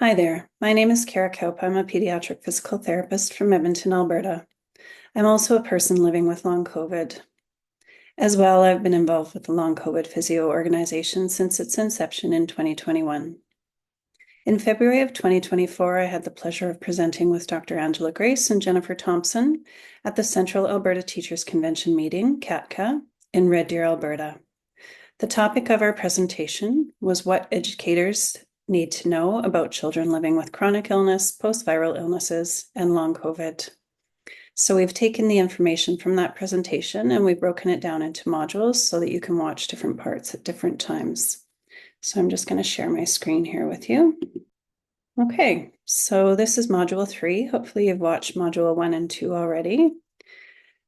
Hi there, my name is Kara Kaup. I'm a pediatric physical therapist from Edmonton, Alberta. I'm also a person living with long COVID. As well, I've been involved with the Long COVID Physio organization since its inception in 2021. In February of 2024, I had the pleasure of presenting with Dr. Angela Grace and Jennifer Thompson at the Central Alberta Teachers Convention meeting, CATCA, in Red Deer, Alberta. The topic of our presentation was what educators need to know about children living with chronic illness, post-viral illnesses, and long COVID. So we've taken the information from that presentation and we've broken it down into modules so that you can watch different parts at different times. So I'm just going to share my screen here with you. Okay, so this is module 3. Hopefully you've watched module 1 and 2 already.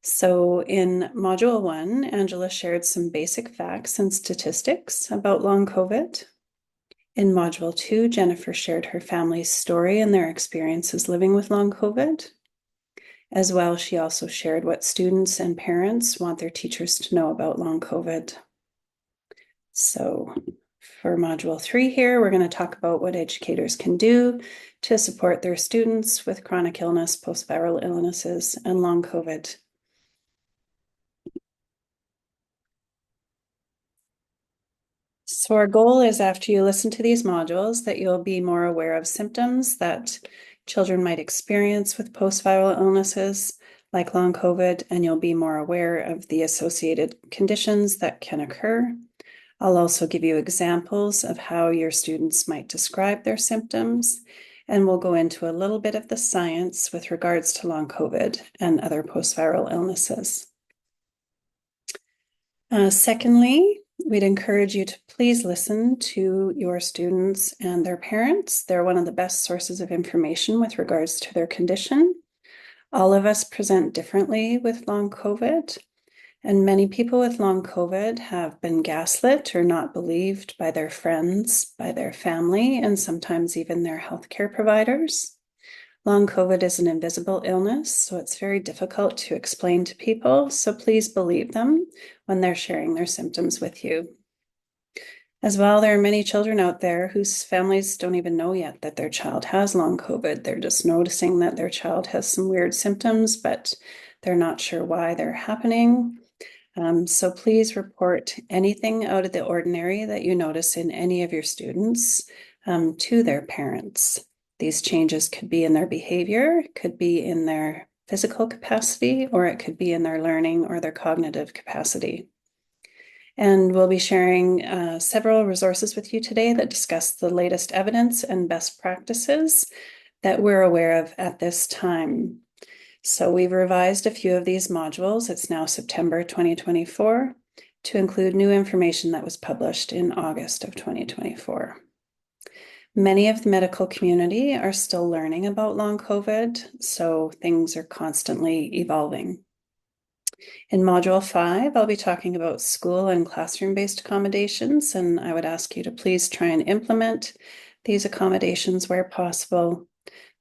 So in module 1, Angela shared some basic facts and statistics about long COVID. In module 2, Jennifer shared her family's story and their experiences living with long COVID. As well, she also shared what students and parents want their teachers to know about long COVID. So for module 3 here, we're going to talk about what educators can do to support their students with chronic illness, post-viral illnesses, and long COVID. So our goal is, after you listen to these modules, that you'll be more aware of symptoms that children might experience with post-viral illnesses like long COVID, and you'll be more aware of the associated conditions that can occur. I'll also give you examples of how your students might describe their symptoms, and we'll go into a little bit of the science with regards to long COVID and other post-viral illnesses. Secondly, we'd encourage you to please listen to your students and their parents. They're one of the best sources of information with regards to their condition. All of us present differently with long COVID, and many people with long COVID have been gaslit or not believed by their friends, by their family, and sometimes even their healthcare providers. Long COVID is an invisible illness, so it's very difficult to explain to people, so please believe them when they're sharing their symptoms with you. As well, there are many children out there whose families don't even know yet that their child has long COVID. They're just noticing that their child has some weird symptoms, but they're not sure why they're happening. So please report anything out of the ordinary that you notice in any of your students to their parents. These changes could be in their behavior, could be in their physical capacity, or it could be in their learning or their cognitive capacity. And we'll be sharing several resources with you today that discuss the latest evidence and best practices that we're aware of at this time. So we've revised a few of these modules. It's now September 2024 to include new information that was published in August of 2024. Many of the medical community are still learning about long COVID, so things are constantly evolving. In Module 5, I'll be talking about school and classroom-based accommodations, and I would ask you to please try and implement these accommodations where possible.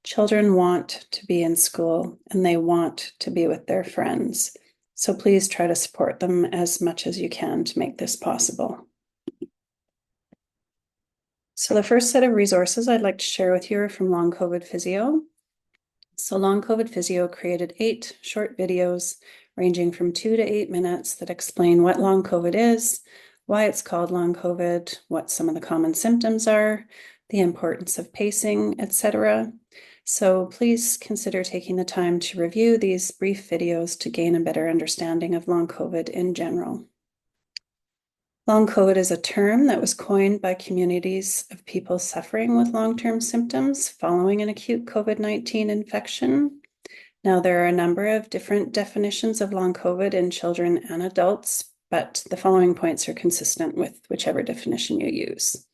Children want to be in school and they want to be with their friends, so please try to support them as much as you can to make this possible. So the first set of resources I'd like to share with you are from Long COVID Physio. So Long COVID Physio created 8 short videos ranging from 2 to 8 minutes that explain what long COVID is, why it's called long COVID, what some of the common symptoms are, the importance of pacing, etc. So please consider taking the time to review these brief videos to gain a better understanding of long COVID in general. Long COVID is a term that was coined by communities of people suffering with long-term symptoms following an acute COVID-19 infection. Now, there are a number of different definitions of long COVID in children and adults, but the following points are consistent with whichever definition you use.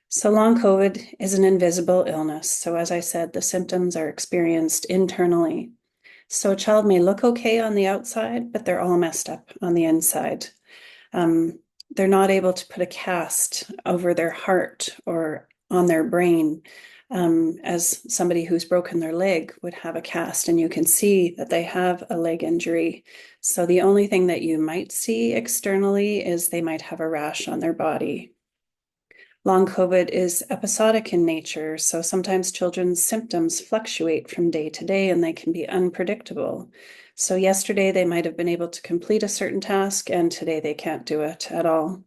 So long COVID is an invisible illness. So as I said, the symptoms are experienced internally. So a child may look okay on the outside, but they're all messed up on the inside. They're not able to put a cast over their heart or on their brain, as somebody who's broken their leg would have a cast, and you can see that they have a leg injury. So the only thing that you might see externally is they might have a rash on their body. Long COVID is episodic in nature, so sometimes children's symptoms fluctuate from day to day and they can be unpredictable. So yesterday they might have been able to complete a certain task and today they can't do it at all.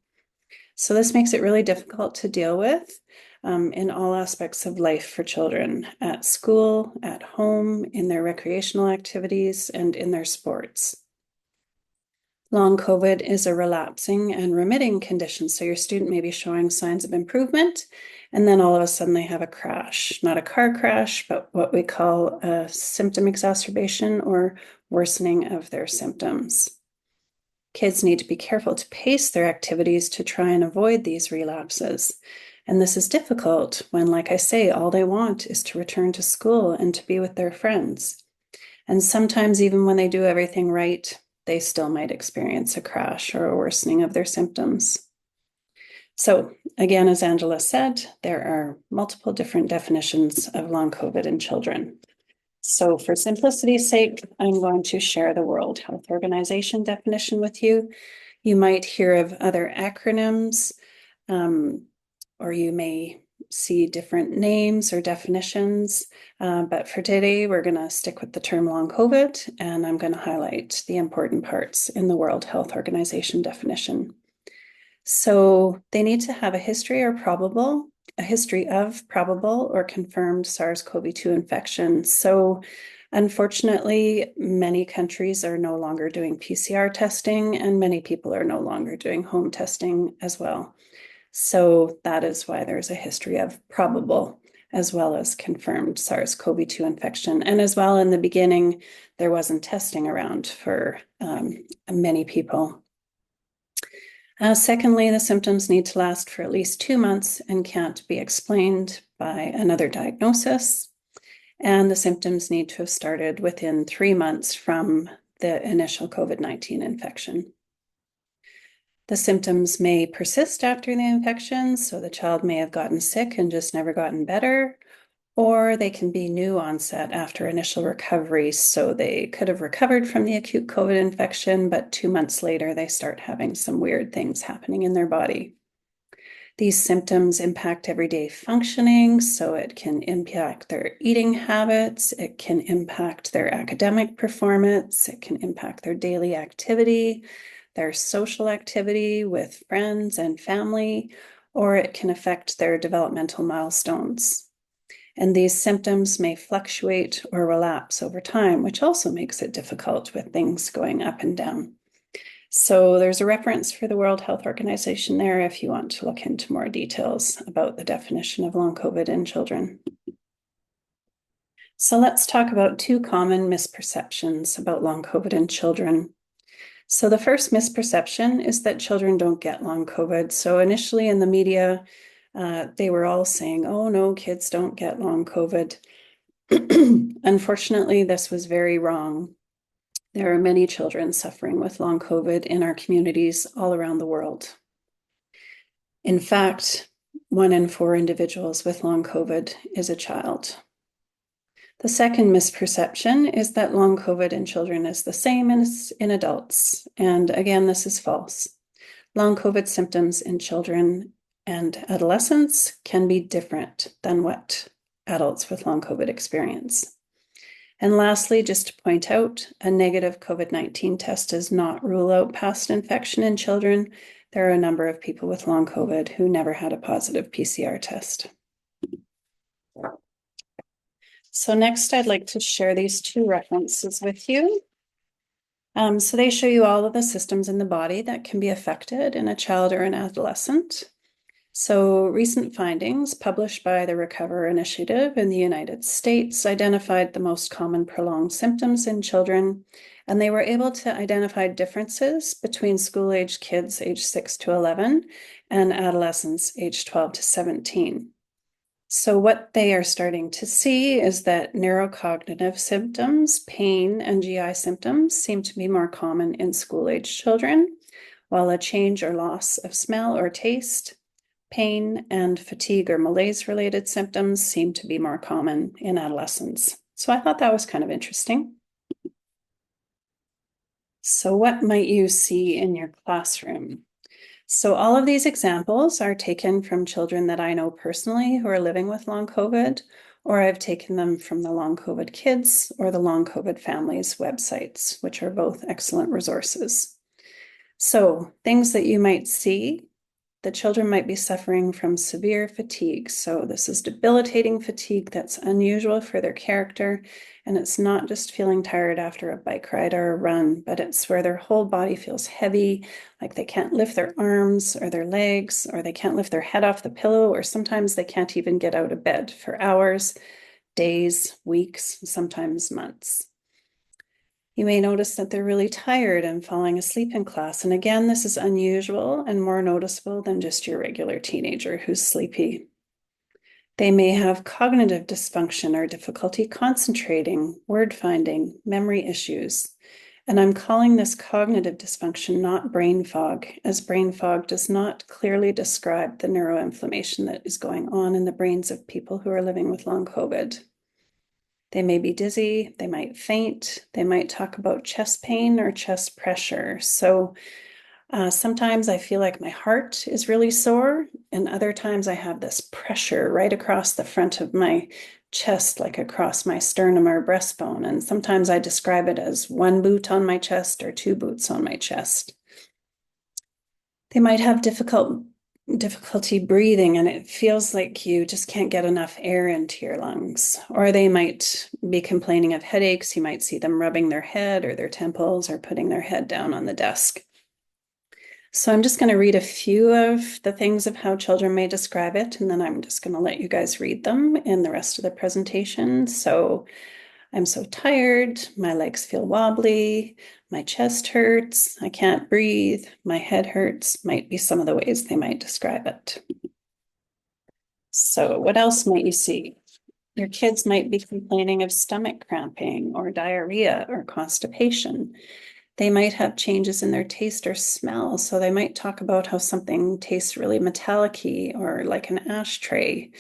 So this makes it really difficult to deal with in all aspects of life for children, at school, at home, in their recreational activities, and in their sports. Long COVID is a relapsing and remitting condition. So your student may be showing signs of improvement, and then all of a sudden they have a crash, not a car crash, but what we call a symptom exacerbation or worsening of their symptoms. Kids need to be careful to pace their activities to try and avoid these relapses. And this is difficult when, like I say, all they want is to return to school and to be with their friends. And sometimes even when they do everything right, they still might experience a crash or a worsening of their symptoms. So again, as Angela said, there are multiple different definitions of long COVID in children. So for simplicity's sake, I'm going to share the World Health Organization definition with you. You might hear of other acronyms, or you may see different names or definitions. But for today, we're going to stick with the term long COVID, and I'm going to highlight the important parts in the World Health Organization definition. So they need to have a history of probable or confirmed SARS-CoV-2 infection. So unfortunately, many countries are no longer doing PCR testing, and many people are no longer doing home testing as well. So that is why there's a history of probable as well as confirmed SARS-CoV-2 infection. And as well, in the beginning, there wasn't testing around for many people. Secondly, the symptoms need to last for at least 2 months and can't be explained by another diagnosis. And the symptoms need to have started within 3 months from the initial COVID-19 infection. The symptoms may persist after the infection, so the child may have gotten sick and just never gotten better, or they can be new onset after initial recovery. So they could have recovered from the acute COVID infection, but 2 months later, they start having some weird things happening in their body. These symptoms impact everyday functioning, so it can impact their eating habits, it can impact their academic performance, it can impact their daily activity, their social activity with friends and family, or it can affect their developmental milestones. And these symptoms may fluctuate or relapse over time, which also makes it difficult with things going up and down. So there's a reference for the World Health Organization there if you want to look into more details about the definition of long COVID in children. So let's talk about 2 common misperceptions about long COVID in children. So the first misperception is that children don't get long COVID. So initially in the media, they were all saying, oh no, kids don't get long COVID. Unfortunately, this was very wrong. There are many children suffering with long COVID in our communities all around the world. In fact, 1 in 4 individuals with long COVID is a child. The second misperception is that long COVID in children is the same as in adults. And again, this is false. Long COVID symptoms in children and adolescents can be different than what adults with long COVID experience. And lastly, just to point out, a negative COVID-19 test does not rule out past infection in children. There are a number of people with long COVID who never had a positive PCR test. So next, I'd like to share these 2 references with you. So they show you all of the systems in the body that can be affected in a child or an adolescent. So recent findings published by the Recover Initiative in the United States identified the most common prolonged symptoms in children, and they were able to identify differences between school-age kids aged 6 to 11 and adolescents aged 12 to 17. So what they are starting to see is that neurocognitive symptoms, pain, and GI symptoms seem to be more common in school-age children, while a change or loss of smell or taste, pain, and fatigue or malaise-related symptoms seem to be more common in adolescents. So I thought that was kind of interesting. So what might you see in your classroom? So all of these examples are taken from children that I know personally who are living with long COVID, or I've taken them from the Long COVID Kids or the Long COVID Families websites, which are both excellent resources. So things that you might see, the children might be suffering from severe fatigue. So this is debilitating fatigue that's unusual for their character. And it's not just feeling tired after a bike ride or a run, but it's where their whole body feels heavy, like they can't lift their arms or their legs, or they can't lift their head off the pillow, or sometimes they can't even get out of bed for hours, days, weeks, sometimes months. You may notice that they're really tired and falling asleep in class. And again, this is unusual and more noticeable than just your regular teenager who's sleepy. They may have cognitive dysfunction or difficulty concentrating, word finding, memory issues. And I'm calling this cognitive dysfunction, not brain fog, as brain fog does not clearly describe the neuroinflammation that is going on in the brains of people who are living with long COVID. They may be dizzy, they might faint, they might talk about chest pain or chest pressure. So sometimes I feel like my heart is really sore, and other times I have this pressure right across the front of my chest, like across my sternum or breastbone. And sometimes I describe it as one boot on my chest or two boots on my chest. They might have difficulty breathing, and it feels like you just can't get enough air into your lungs. Or they might be complaining of headaches. You might see them rubbing their head or their temples or putting their head down on the desk. So I'm just going to read a few of the things of how children may describe it, and then I'm just going to let you guys read them in the rest of the presentation. So I'm so tired, my legs feel wobbly, my chest hurts, I can't breathe, my head hurts, might be some of the ways they might describe it. So what else might you see? Your kids might be complaining of stomach cramping or diarrhea or constipation. They might have changes in their taste or smell. So they might talk about how something tastes really metallic-y or like an ashtray.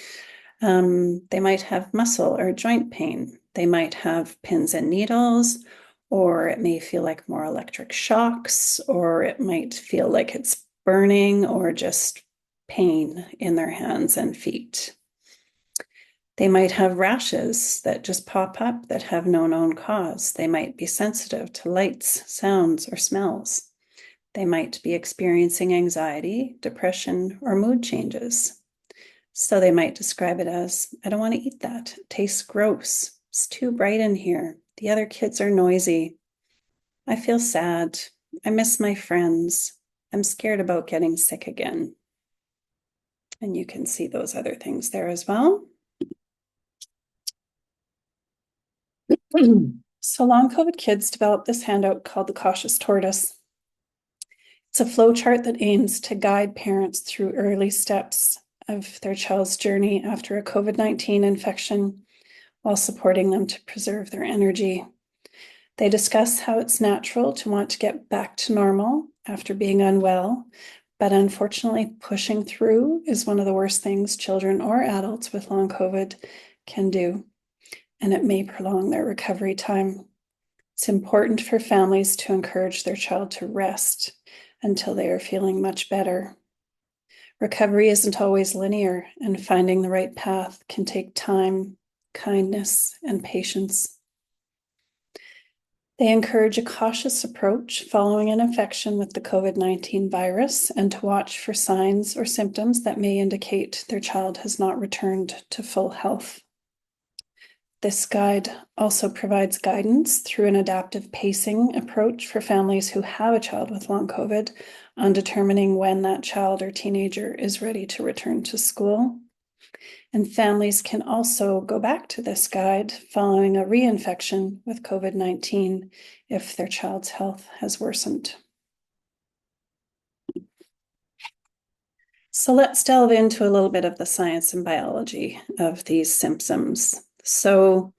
They might have muscle or joint pain. They might have pins and needles, or it may feel like more electric shocks, or it might feel like it's burning or just pain in their hands and feet. They might have rashes that just pop up that have no known cause. They might be sensitive to lights, sounds, or smells. They might be experiencing anxiety, depression, or mood changes. So they might describe it as, I don't want to eat that. It tastes gross. It's too bright in here. The other kids are noisy. I feel sad. I miss my friends. I'm scared about getting sick again. And you can see those other things there as well. So Long COVID Kids developed this handout called the Cautious Tortoise. It's a flow chart that aims to guide parents through early steps of their child's journey after a COVID-19 infection while supporting them to preserve their energy. They discuss how it's natural to want to get back to normal after being unwell, but unfortunately, pushing through is one of the worst things children or adults with long COVID can do, and it may prolong their recovery time. It's important for families to encourage their child to rest until they are feeling much better. Recovery isn't always linear, and finding the right path can take time, kindness, and patience. They encourage a cautious approach following an infection with the COVID-19 virus and to watch for signs or symptoms that may indicate their child has not returned to full health. This guide also provides guidance through an adaptive pacing approach for families who have a child with long COVID on determining when that child or teenager is ready to return to school. And families can also go back to this guide following a reinfection with COVID-19 if their child's health has worsened. So let's delve into a little bit of the science and biology of these symptoms. So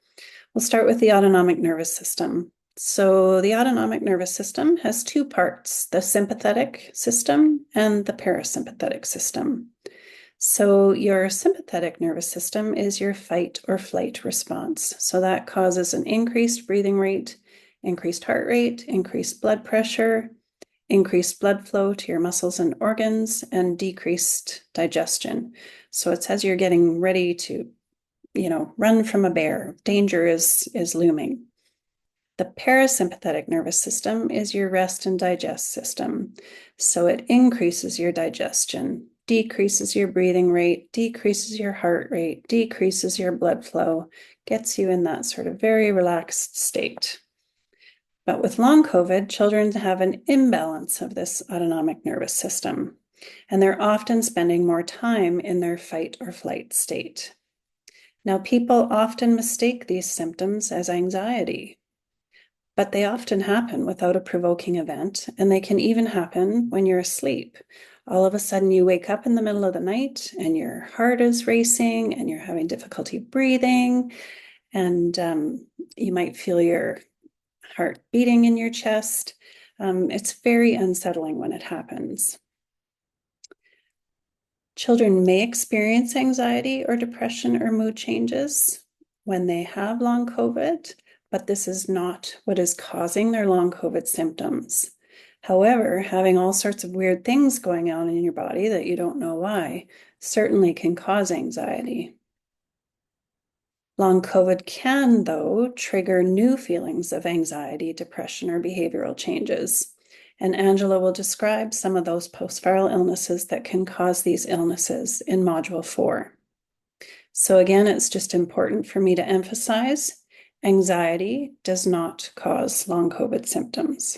we'll start with the autonomic nervous system. So the autonomic nervous system has two parts, the sympathetic system and the parasympathetic system. So your sympathetic nervous system is your fight or flight response. So that causes an increased breathing rate, increased heart rate, increased blood pressure, increased blood flow to your muscles and organs, and decreased digestion. So it says you're getting ready to, run from a bear. Danger is looming. The parasympathetic nervous system is your rest and digest system. So it increases your digestion, decreases your breathing rate, decreases your heart rate, decreases your blood flow, gets you in that sort of very relaxed state. But with long COVID, children have an imbalance of this autonomic nervous system, and they're often spending more time in their fight or flight state. Now, people often mistake these symptoms as anxiety, but they often happen without a provoking event, and they can even happen when you're asleep. All of a sudden, you wake up in the middle of the night and your heart is racing and you're having difficulty breathing, and you might feel your heart beating in your chest. It's very unsettling when it happens. Children may experience anxiety or depression or mood changes when they have long COVID, but this is not what is causing their long COVID symptoms. However, having all sorts of weird things going on in your body that you don't know why certainly can cause anxiety. Long COVID can, though, trigger new feelings of anxiety, depression, or behavioral changes. And Angela will describe some of those post-viral illnesses that can cause these illnesses in Module 4. So again, it's just important for me to emphasize, anxiety does not cause long COVID symptoms.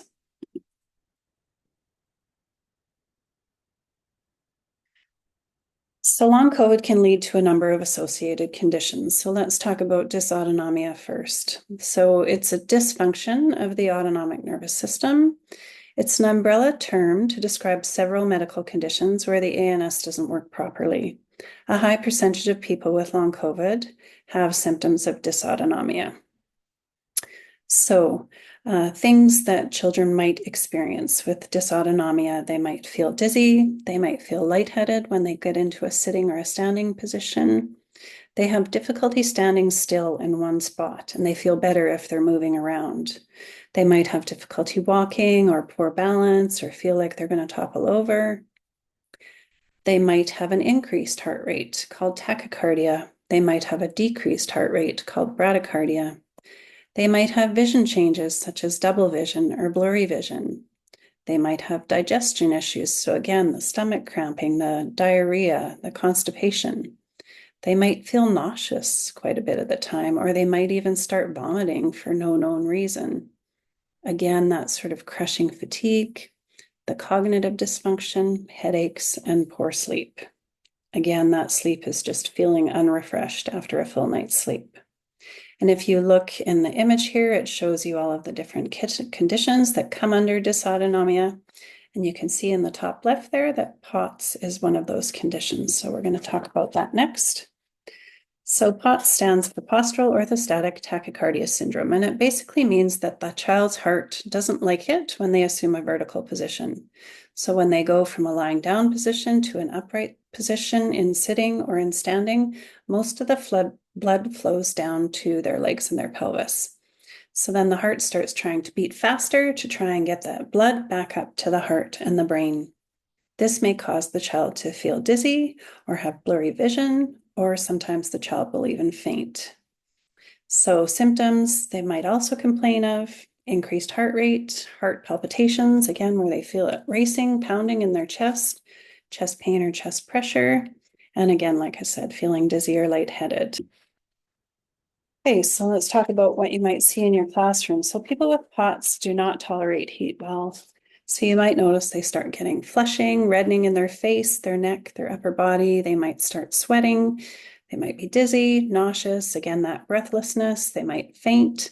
So long COVID can lead to a number of associated conditions. So let's talk about dysautonomia first. So it's a dysfunction of the autonomic nervous system. It's an umbrella term to describe several medical conditions where the ANS doesn't work properly. A high percentage of people with long COVID have symptoms of dysautonomia. So things that children might experience with dysautonomia, they might feel dizzy, they might feel lightheaded when they get into a sitting or a standing position. They have difficulty standing still in one spot, and they feel better if they're moving around. They might have difficulty walking or poor balance or feel like they're going to topple over. They might have an increased heart rate called tachycardia. They might have a decreased heart rate called bradycardia. They might have vision changes such as double vision or blurry vision. They might have digestion issues. So again, the stomach cramping, the diarrhea, the constipation. They might feel nauseous quite a bit of the time, or they might even start vomiting for no known reason. Again, that sort of crushing fatigue, the cognitive dysfunction, headaches, and poor sleep. Again, that sleep is just feeling unrefreshed after a full night's sleep. And if you look in the image here, it shows you all of the different conditions that come under dysautonomia. And you can see in the top left there that POTS is one of those conditions. So we're going to talk about that next. So POTS stands for postural orthostatic tachycardia syndrome, and it basically means that the child's heart doesn't like it when they assume a vertical position. So when they go from a lying down position to an upright position in sitting or in standing, most of the blood flows down to their legs and their pelvis. So then the heart starts trying to beat faster to try and get that blood back up to the heart and the brain. This may cause the child to feel dizzy or have blurry vision, or sometimes the child will even faint. So symptoms they might also complain of: increased heart rate, heart palpitations, again, where they feel it racing, pounding in their chest pain or chest pressure, and again, like I said, feeling dizzy or lightheaded. Okay, so let's talk about what you might see in your classroom. So people with POTS do not tolerate heat well. So you might notice they start getting flushing, reddening in their face, their neck, their upper body. They might start sweating. They might be dizzy, nauseous, again, that breathlessness. They might faint.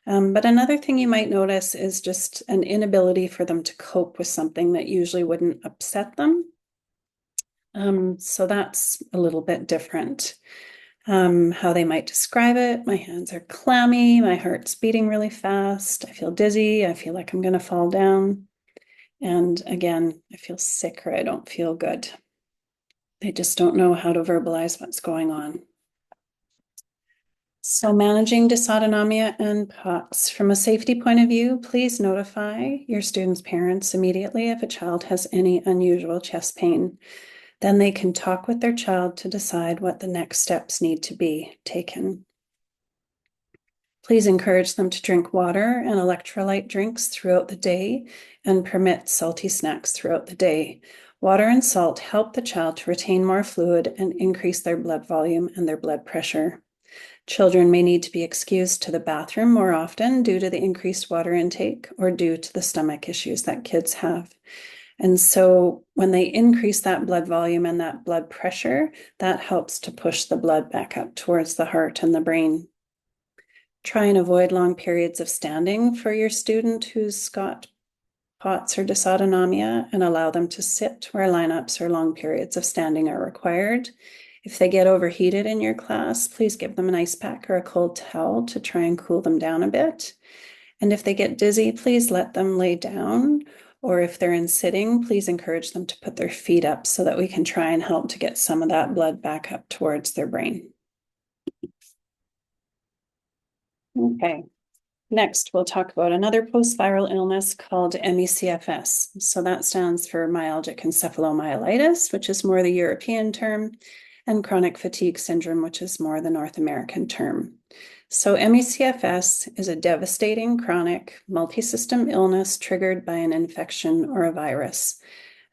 But another thing you might notice is just an inability for them to cope with something that usually wouldn't upset them. So that's a little bit different. How they might describe it: my hands are clammy, my heart's beating really fast, I feel dizzy, I feel like I'm going to fall down. And again, I feel sick or I don't feel good. They just don't know how to verbalize what's going on. So managing dysautonomia and POTS. From a safety point of view, please notify your students' parents immediately if a child has any unusual chest pain. Then they can talk with their child to decide what the next steps need to be taken. Please encourage them to drink water and electrolyte drinks throughout the day and permit salty snacks throughout the day. Water and salt help the child to retain more fluid and increase their blood volume and their blood pressure. Children may need to be excused to the bathroom more often due to the increased water intake or due to the stomach issues that kids have. And so when they increase that blood volume and that blood pressure, that helps to push the blood back up towards the heart and the brain. Try and avoid long periods of standing for your student who's got POTS or dysautonomia and allow them to sit where lineups or long periods of standing are required. If they get overheated in your class, please give them an ice pack or a cold towel to try and cool them down a bit. And if they get dizzy, please let them lay down. Or if they're in sitting, please encourage them to put their feet up so that we can try and help to get some of that blood back up towards their brain. Okay. Next, we'll talk about another post-viral illness called ME/CFS. So that stands for myalgic encephalomyelitis, which is more the European term, and chronic fatigue syndrome, which is more the North American term. So ME/CFS is a devastating chronic multi-system illness triggered by an infection or a virus.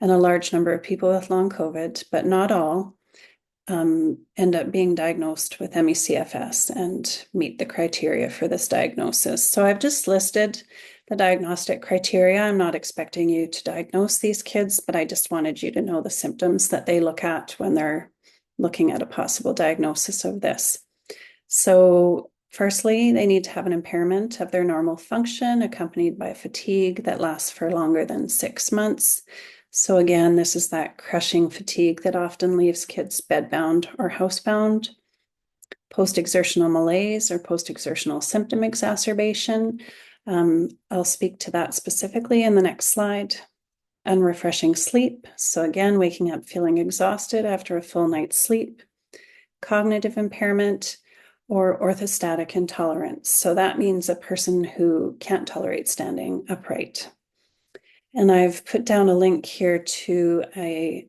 And a large number of people with long COVID, but not all, end up being diagnosed with ME/CFS and meet the criteria for this diagnosis. So I've just listed the diagnostic criteria. I'm not expecting you to diagnose these kids, but I just wanted you to know the symptoms that they look at when they're looking at a possible diagnosis of this. So firstly, they need to have an impairment of their normal function accompanied by fatigue that lasts for longer than 6 months. So again, this is that crushing fatigue that often leaves kids bedbound or housebound. Post-exertional malaise or post-exertional symptom exacerbation. I'll speak to that specifically in the next slide. Unrefreshing sleep. So again, waking up feeling exhausted after a full night's sleep. Cognitive impairment or orthostatic intolerance. So that means a person who can't tolerate standing upright. And I've put down a link here to a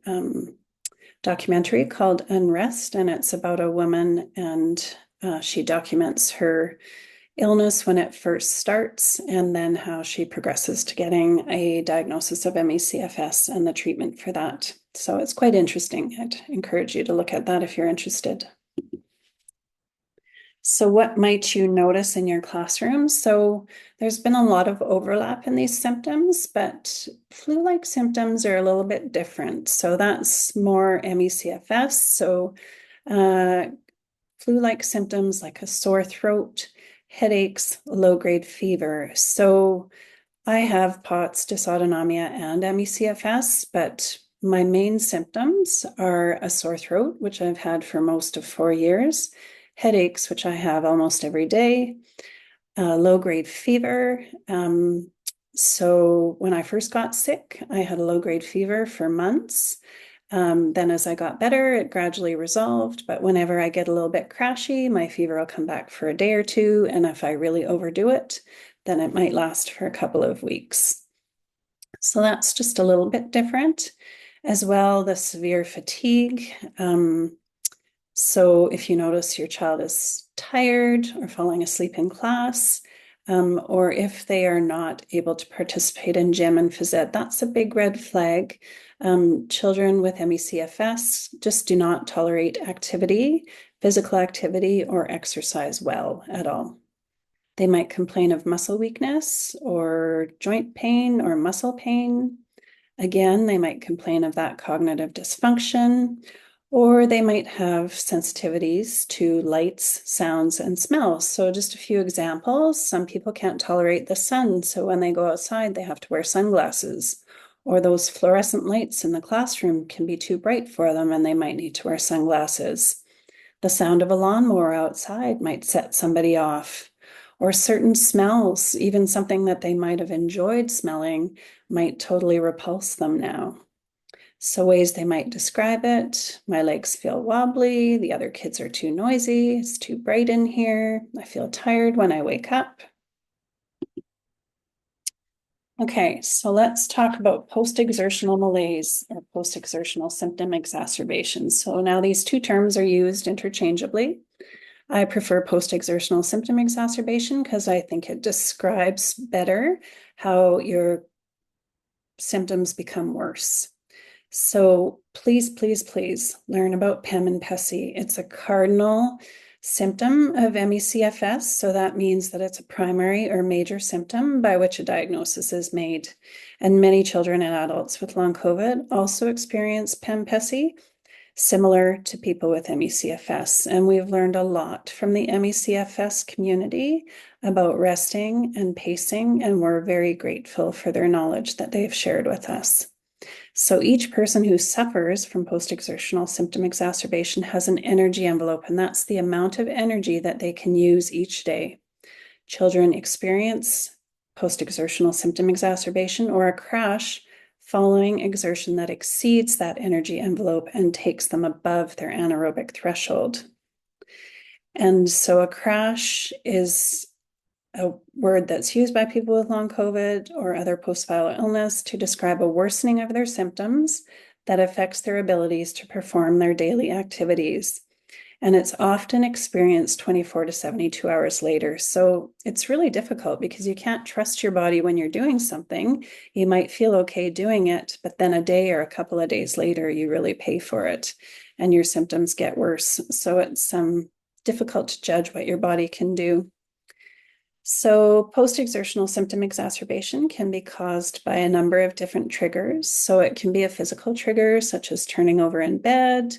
documentary called Unrest, and it's about a woman, and she documents her illness when it first starts and then how she progresses to getting a diagnosis of ME/CFS and the treatment for that. So it's quite interesting. I'd encourage you to look at that if you're interested. So what might you notice in your classroom? So there's been a lot of overlap in these symptoms, but flu-like symptoms are a little bit different. So that's more ME/CFS. So flu-like symptoms like a sore throat, headaches, low-grade fever. So I have POTS, dysautonomia, and ME/CFS, but my main symptoms are a sore throat, which I've had for most of 4 years, headaches, which I have almost every day, low-grade fever. So when I first got sick, I had a low-grade fever for months. Then as I got better, it gradually resolved. But whenever I get a little bit crashy, my fever will come back for a day or two. And if I really overdo it, then it might last for a couple of weeks. So that's just a little bit different. As well, the severe fatigue. So if you notice your child is tired or falling asleep in class, or if they are not able to participate in gym and phys ed, that's a big red flag. Children with ME/CFS just do not tolerate activity, physical activity, or exercise well at all. They might complain of muscle weakness or joint pain or muscle pain. Again, they might complain of that cognitive dysfunction, or they might have sensitivities to lights, sounds, and smells. So just a few examples. Some people can't tolerate the sun, so when they go outside, they have to wear sunglasses. Or those fluorescent lights in the classroom can be too bright for them, and they might need to wear sunglasses. The sound of a lawnmower outside might set somebody off. Or certain smells, even something that they might have enjoyed smelling, might totally repulse them now. So ways they might describe it: my legs feel wobbly, the other kids are too noisy, it's too bright in here, I feel tired when I wake up. Okay, so let's talk about post-exertional malaise or post-exertional symptom exacerbation. So now these two terms are used interchangeably. I prefer post-exertional symptom exacerbation because I think it describes better how your symptoms become worse. So please, please, please learn about PEM and PESI. It's a cardinal symptom of ME/CFS, so that means that it's a primary or major symptom by which a diagnosis is made. And many children and adults with long COVID also experience PEM/PESI, similar to people with ME/CFS. And we've learned a lot from the ME/CFS community about resting and pacing, and we're very grateful for their knowledge that they've shared with us. So each person who suffers from post-exertional symptom exacerbation has an energy envelope, and that's the amount of energy that they can use each day. Children experience post-exertional symptom exacerbation or a crash following exertion that exceeds that energy envelope and takes them above their anaerobic threshold. And so a crash is a word that's used by people with long COVID or other post-viral illness to describe a worsening of their symptoms that affects their abilities to perform their daily activities. And it's often experienced 24 to 72 hours later. So it's really difficult because you can't trust your body when you're doing something. You might feel okay doing it, but then a day or a couple of days later, you really pay for it and your symptoms get worse. So it's difficult to judge what your body can do. So post-exertional symptom exacerbation can be caused by a number of different triggers. So it can be a physical trigger, such as turning over in bed,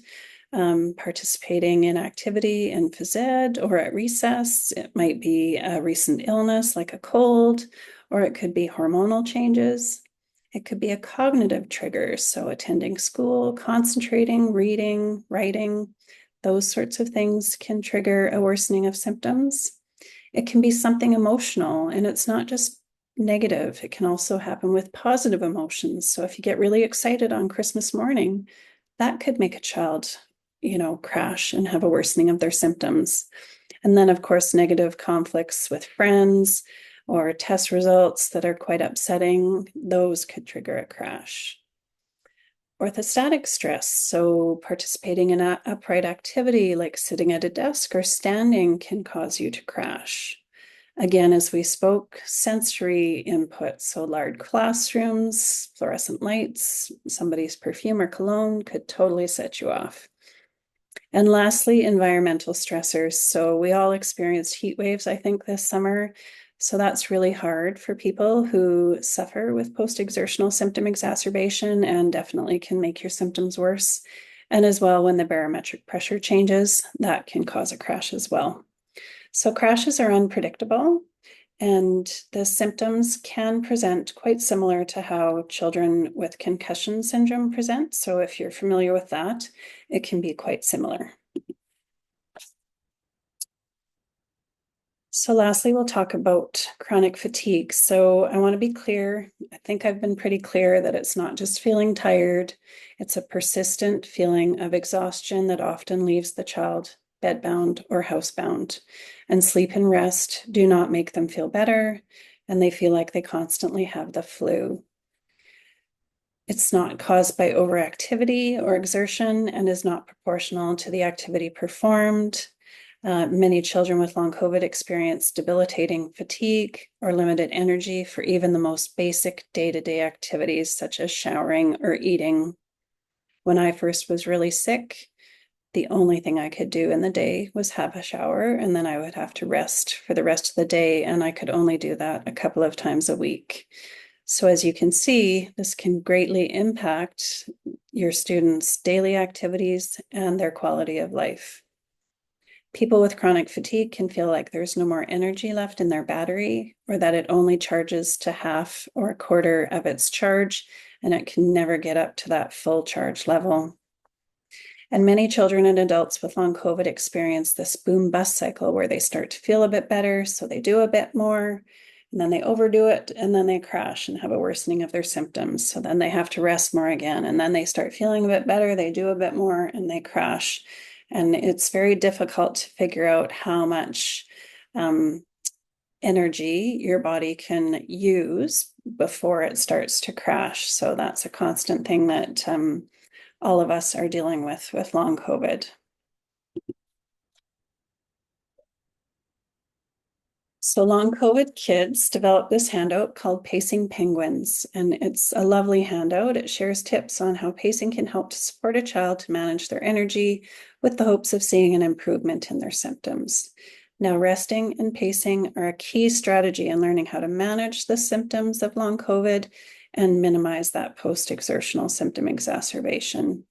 participating in activity in phys ed or at recess. It might be a recent illness like a cold, or it could be hormonal changes. It could be a cognitive trigger, so attending school, concentrating, reading, writing. Those sorts of things can trigger a worsening of symptoms. It can be something emotional, and it's not just negative. It can also happen with positive emotions. So if you get really excited on Christmas morning, that could make a child, crash and have a worsening of their symptoms. And then, of course, negative conflicts with friends or test results that are quite upsetting, those could trigger a crash. Orthostatic stress, so participating in an upright activity like sitting at a desk or standing, can cause you to crash. Again, as we spoke, sensory input, so large classrooms, fluorescent lights, somebody's perfume or cologne could totally set you off. And lastly, environmental stressors. So we all experienced heat waves, I think, this summer. So that's really hard for people who suffer with post-exertional symptom exacerbation and definitely can make your symptoms worse. And as well, when the barometric pressure changes, that can cause a crash as well. So crashes are unpredictable, and the symptoms can present quite similar to how children with concussion syndrome present. So if you're familiar with that, it can be quite similar. So lastly, we'll talk about chronic fatigue. So I want to be clear. I think I've been pretty clear that it's not just feeling tired. It's a persistent feeling of exhaustion that often leaves the child bedbound or housebound. And sleep and rest do not make them feel better, and they feel like they constantly have the flu. It's not caused by overactivity or exertion and is not proportional to the activity performed. Many children with long COVID experience debilitating fatigue or limited energy for even the most basic day-to-day activities, such as showering or eating. When I first was really sick, the only thing I could do in the day was have a shower, and then I would have to rest for the rest of the day, and I could only do that a couple of times a week. So as you can see, this can greatly impact your students' daily activities and their quality of life. People with chronic fatigue can feel like there's no more energy left in their battery, or that it only charges to half or a quarter of its charge, and it can never get up to that full charge level. And many children and adults with long COVID experience this boom-bust cycle where they start to feel a bit better, so they do a bit more, and then they overdo it, and then they crash and have a worsening of their symptoms. So then they have to rest more again, and then they start feeling a bit better, they do a bit more, and they crash. And it's very difficult to figure out how much energy your body can use before it starts to crash. So that's a constant thing that all of us are dealing with long COVID. So long COVID kids developed this handout called Pacing Penguins, and it's a lovely handout. It shares tips on how pacing can help to support a child to manage their energy with the hopes of seeing an improvement in their symptoms. Now, resting and pacing are a key strategy in learning how to manage the symptoms of long COVID and minimize that post-exertional symptom exacerbation.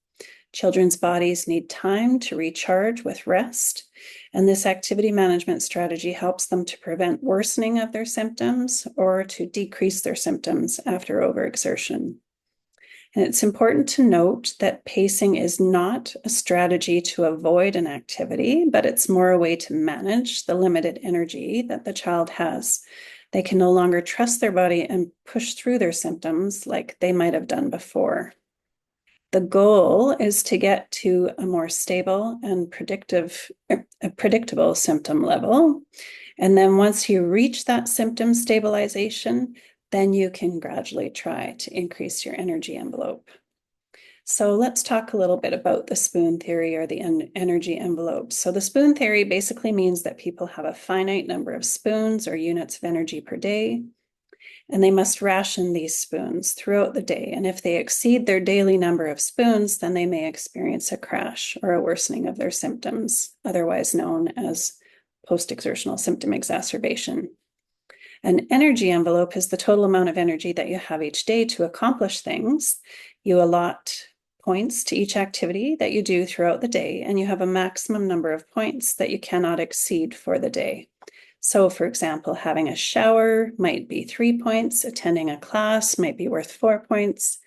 Children's bodies need time to recharge with rest, and this activity management strategy helps them to prevent worsening of their symptoms or to decrease their symptoms after overexertion. And it's important to note that pacing is not a strategy to avoid an activity, but it's more a way to manage the limited energy that the child has. They can no longer trust their body and push through their symptoms like they might have done before. The goal is to get to a more stable and predictable symptom level. And then once you reach that symptom stabilization, then you can gradually try to increase your energy envelope. So let's talk a little bit about the spoon theory or the energy envelope. So the spoon theory basically means that people have a finite number of spoons or units of energy per day, and they must ration these spoons throughout the day. And if they exceed their daily number of spoons, then they may experience a crash or a worsening of their symptoms, otherwise known as post-exertional symptom exacerbation. An energy envelope is the total amount of energy that you have each day to accomplish things. You allot points to each activity that you do throughout the day, and you have a maximum number of points that you cannot exceed for the day. So, for example, having a shower might be 3 points, attending a class might be worth 4 points,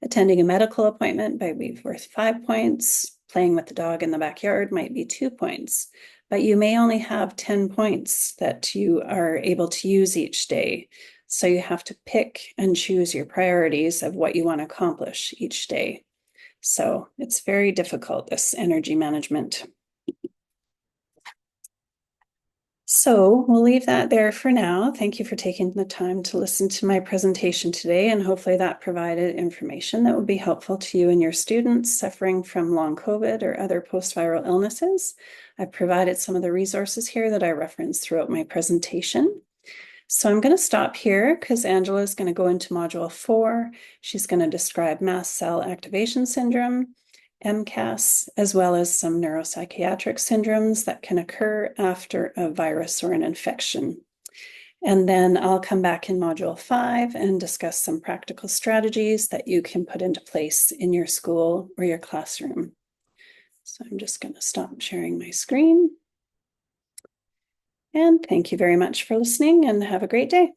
attending a medical appointment might be worth 5 points, playing with the dog in the backyard might be 2 points, but you may only have 10 points that you are able to use each day. So you have to pick and choose your priorities of what you want to accomplish each day. So it's very difficult, this energy management. So we'll leave that there for now. Thank you for taking the time to listen to my presentation today, and hopefully that provided information that would be helpful to you and your students suffering from long COVID or other post-viral illnesses. I've provided some of the resources here that I referenced throughout my presentation. So I'm going to stop here because Angela is going to go into Module 4. She's going to describe mast cell activation syndrome, MCAS, as well as some neuropsychiatric syndromes that can occur after a virus or an infection. And then I'll come back in Module 5 and discuss some practical strategies that you can put into place in your school or your classroom. So I'm just going to stop sharing my screen. And thank you very much for listening, and have a great day.